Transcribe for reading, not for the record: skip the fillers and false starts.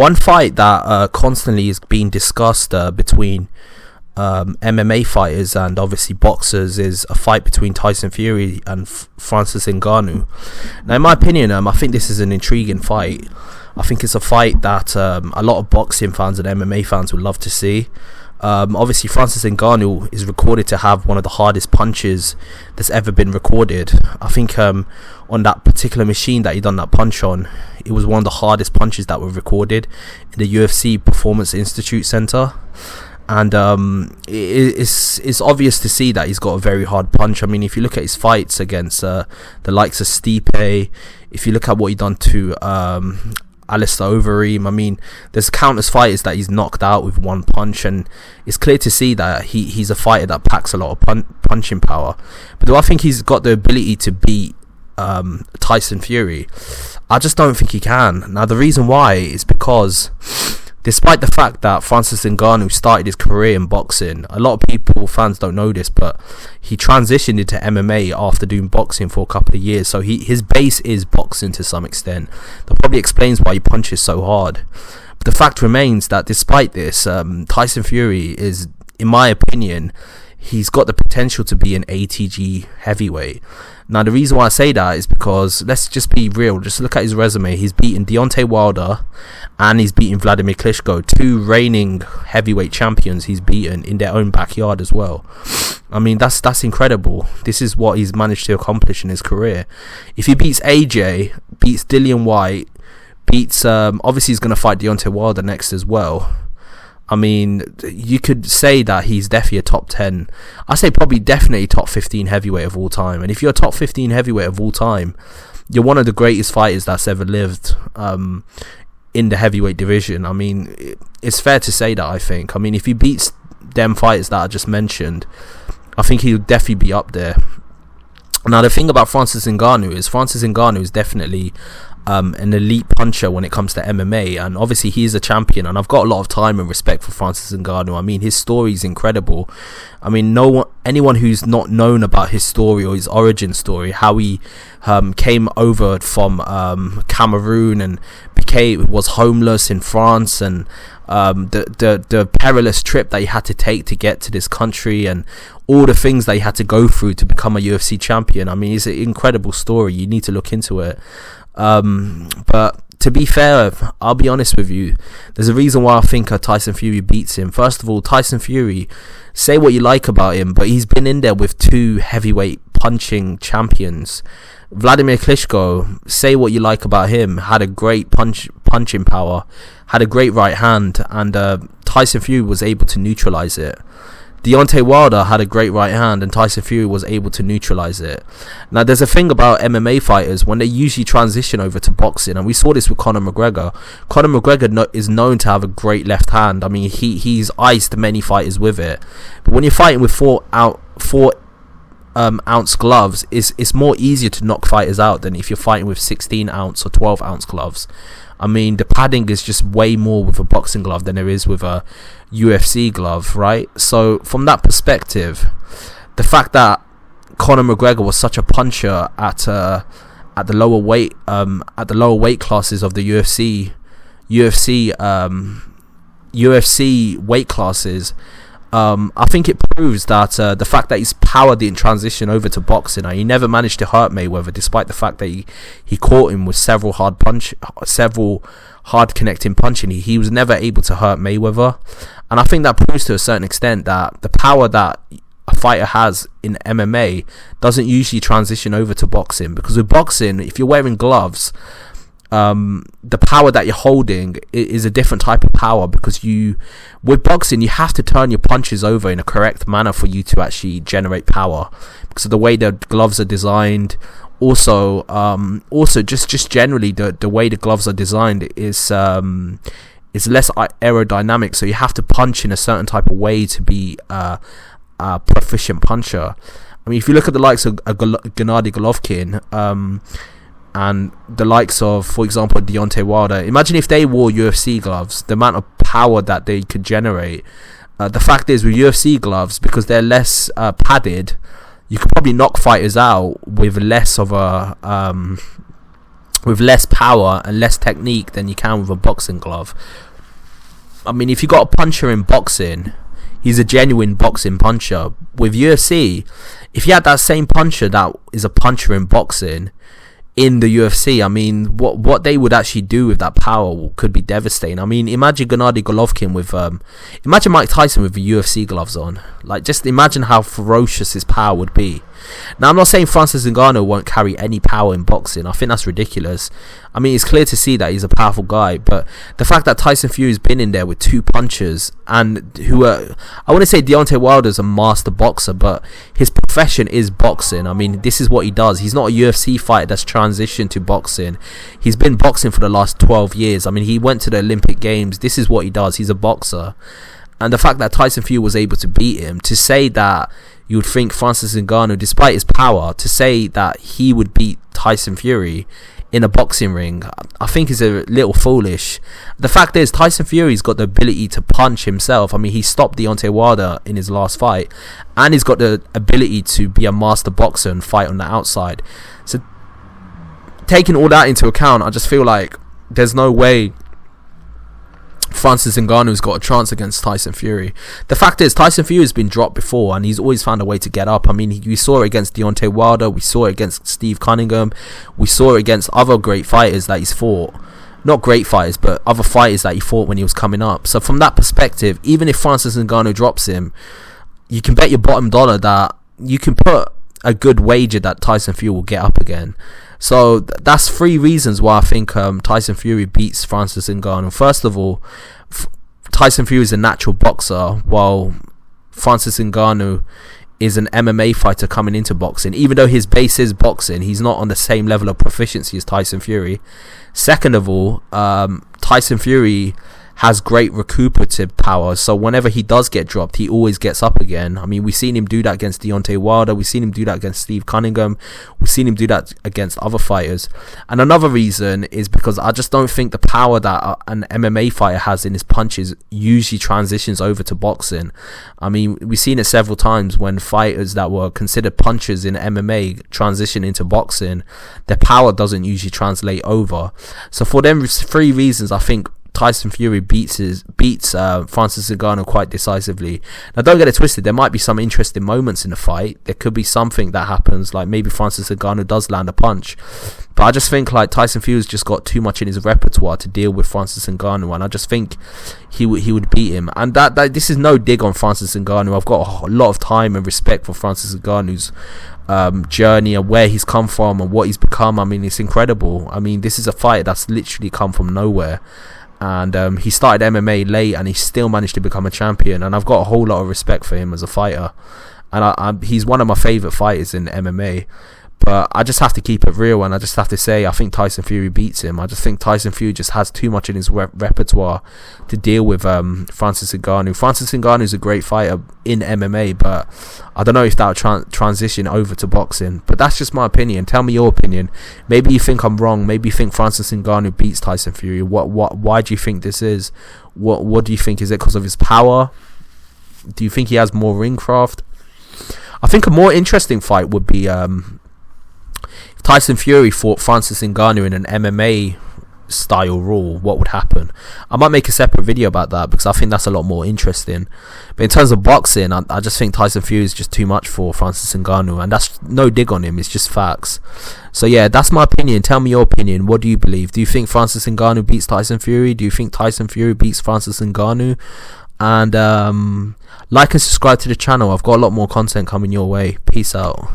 One fight that constantly is being discussed between MMA fighters and obviously boxers is a fight between Tyson Fury and Francis Ngannou. Now, in my opinion, I think this is an intriguing fight. I think it's a fight that a lot of boxing fans and MMA fans would love to see. Obviously, Francis Ngannou is recorded to have one of the hardest punches that's ever been recorded. I think on that particular machine that he done that punch on, it was one of the hardest punches that were recorded in the UFC Performance Institute Center. And it's obvious to see that he's got a very hard punch. I mean, if you look at his fights against the likes of Stipe, if you look at what he done to Alistair Overeem, I mean, there's countless fighters that he's knocked out with one punch, and it's clear to see that he's a fighter that packs a lot of punching power. But do I think he's got the ability to beat Tyson Fury? I just don't think he can. Now, the reason why is because despite the fact that Francis Ngannou started his career in boxing, a lot of fans don't know this, but he transitioned into MMA after doing boxing for a couple of years. So his base is boxing to some extent. That probably explains why he punches so hard. But the fact remains that despite this, Tyson Fury is, in my opinion, he's got the potential to be an ATG heavyweight. Now, the reason why I say that is because, let's just be real, just look at his resume. He's beaten Deontay Wilder and he's beaten Vladimir Klitschko, two reigning heavyweight champions he's beaten in their own backyard as well. I mean, that's incredible. This is what he's managed to accomplish in his career. If he beats AJ, beats Dillian White, beats, obviously he's going to fight Deontay Wilder next as well. I mean, you could say that he's definitely a top 10. I say probably definitely top 15 heavyweight of all time. And if you're a top 15 heavyweight of all time, you're one of the greatest fighters that's ever lived in the heavyweight division. I mean, it's fair to say that, I think. I mean, if he beats them fighters that I just mentioned, I think he'll definitely be up there. Now, the thing about Francis Ngannou is definitely an elite puncher when it comes to MMA, and obviously he's a champion, and I've got a lot of time and respect for Francis Ngannou. I mean, his story is incredible. I mean, anyone who's not known about his story or his origin story, how he came over from Cameroon and was homeless in France, and the perilous trip that he had to take to get to this country, and all the things that he had to go through to become a UFC champion. I mean, it's an incredible story. You need to look into it. But to be fair, I'll be honest with you, there's a reason why I think Tyson Fury beats him. First of all, Tyson Fury, say what you like about him, but he's been in there with two heavyweight punching champions. Vladimir Klitschko, say what you like about him, had a great punching power, had a great right hand, and Tyson Fury was able to neutralize it. Deontay Wilder had a great right hand, and Tyson Fury was able to neutralize it. Now, there's a thing about MMA fighters when they usually transition over to boxing, and we saw this with Conor McGregor. Conor McGregor is known to have a great left hand. I mean, he's iced many fighters with it. But when you're fighting with 4 ounce gloves, it's more easier to knock fighters out than if you're fighting with 16 ounce or 12 ounce gloves. I mean, the padding is just way more with a boxing glove than there is with a UFC glove, right? So from that perspective, the fact that Conor McGregor was such a puncher at the lower weight classes of the UFC weight classes, I think it proves that the fact that his power didn't transition over to boxing, he never managed to hurt Mayweather, despite the fact that he caught him with several hard connecting punching. He was never able to hurt Mayweather, and I think that proves to a certain extent that the power that a fighter has in MMA doesn't usually transition over to boxing, because with boxing, if you're wearing gloves, the power that you're holding is a different type of power, because with boxing you have to turn your punches over in a correct manner for you to actually generate power, because of the way the gloves are designed. Also just generally the way the gloves are designed is less aerodynamic, so you have to punch in a certain type of way to be a proficient puncher. I mean, if you look at the likes of Gennady Golovkin, and the likes of, for example, Deontay Wilder, imagine if they wore UFC gloves, the amount of power that they could generate. The fact is, with UFC gloves, because they're less padded, you could probably knock fighters out with less of a with less power and less technique than you can with a boxing glove. I mean, if you got a puncher in boxing, he's a genuine boxing puncher. With UFC, if you had that same puncher that is a puncher in boxing in the UFC, I mean, what they would actually do with that power could be devastating. I mean, imagine Gennady Golovkin with imagine Mike Tyson with the UFC gloves on. Like, just imagine how ferocious his power would be. Now, I'm not saying Francis Ngannou won't carry any power in boxing. I think that's ridiculous. I mean, it's clear to see that he's a powerful guy, but the fact that Tyson Fury's been in there with two punchers, and who are, I want to say Deontay Wilder's a master boxer, but his profession is boxing. I mean, this is what he does. He's not a UFC fighter that's transitioned to boxing. He's been boxing for the last 12 years. I mean, he went to the Olympic Games. This is what he does. He's a boxer. And the fact that Tyson Fury was able to beat him, to say that you would think Francis Ngannou, despite his power, to say that he would beat Tyson Fury in a boxing ring, I think is a little foolish. The fact is, Tyson Fury's got the ability to punch himself. I mean, he stopped Deontay Wilder in his last fight, and he's got the ability to be a master boxer and fight on the outside. So, taking all that into account, I just feel like there's no way Francis Ngannou's got a chance against Tyson Fury. The fact is, Tyson Fury has been dropped before, and he's always found a way to get up. I mean, we saw it against Deontay Wilder, we saw it against Steve Cunningham, we saw it against other great fighters that he's fought. Not great fighters, but other fighters that he fought when he was coming up. So from that perspective, even if Francis Ngannou drops him, you can bet your bottom dollar that you can put a good wager that Tyson Fury will get up again. So that's three reasons why I think Tyson Fury beats Francis Ngannou. First of all, Tyson Fury is a natural boxer, while Francis Ngannou is an MMA fighter coming into boxing. Even though his base is boxing, he's not on the same level of proficiency as Tyson Fury. Second of all, Tyson Fury has great recuperative power, so whenever he does get dropped, he always gets up again. I mean, we've seen him do that against Deontay Wilder, we've seen him do that against Steve Cunningham, we've seen him do that against other fighters. And another reason is because I just don't think the power that an MMA fighter has in his punches usually transitions over to boxing. I mean, we've seen it several times when fighters that were considered punchers in MMA transition into boxing, their power doesn't usually translate over. So for them three reasons, I think Tyson Fury beats Francis Ngannou quite decisively. Now, don't get it twisted, there might be some interesting moments in the fight. There could be something that happens, like maybe Francis Ngannou does land a punch, but I just think like Tyson Fury's just got too much in his repertoire to deal with Francis Ngannou, and I just think he would beat him. And that this is no dig on Francis Ngannou. I've got a lot of time and respect for Francis Ngannou's journey and where he's come from and what he's become. I mean, it's incredible. I mean, this is a fighter that's literally come from nowhere. And he started MMA late, and he still managed to become a champion. And I've got a whole lot of respect for him as a fighter. And he's one of my favourite fighters in MMA. But I just have to keep it real, and I just have to say I think Tyson Fury beats him. I just think Tyson Fury just has too much in his repertoire to deal with Francis Ngannou. Francis Ngannou is a great fighter in MMA, but I don't know if that would transition over to boxing. But that's just my opinion. Tell me your opinion. Maybe you think I'm wrong. Maybe you think Francis Ngannou beats Tyson Fury. Why do you think this is? What do you think? Is it because of his power? Do you think he has more ring craft? I think a more interesting fight would be if Tyson Fury fought Francis Ngannou in an MMA style rule. What would happen? I might make a separate video about that because I think that's a lot more interesting. But in terms of boxing, I just think Tyson Fury is just too much for Francis Ngannou, and that's no dig on him, it's just facts. So yeah, that's my opinion. Tell me your opinion. What do you believe? Do you think Francis Ngannou beats Tyson Fury? Do you think Tyson Fury beats Francis Ngannou? And like and subscribe to the channel. I've got a lot more content coming your way. Peace out.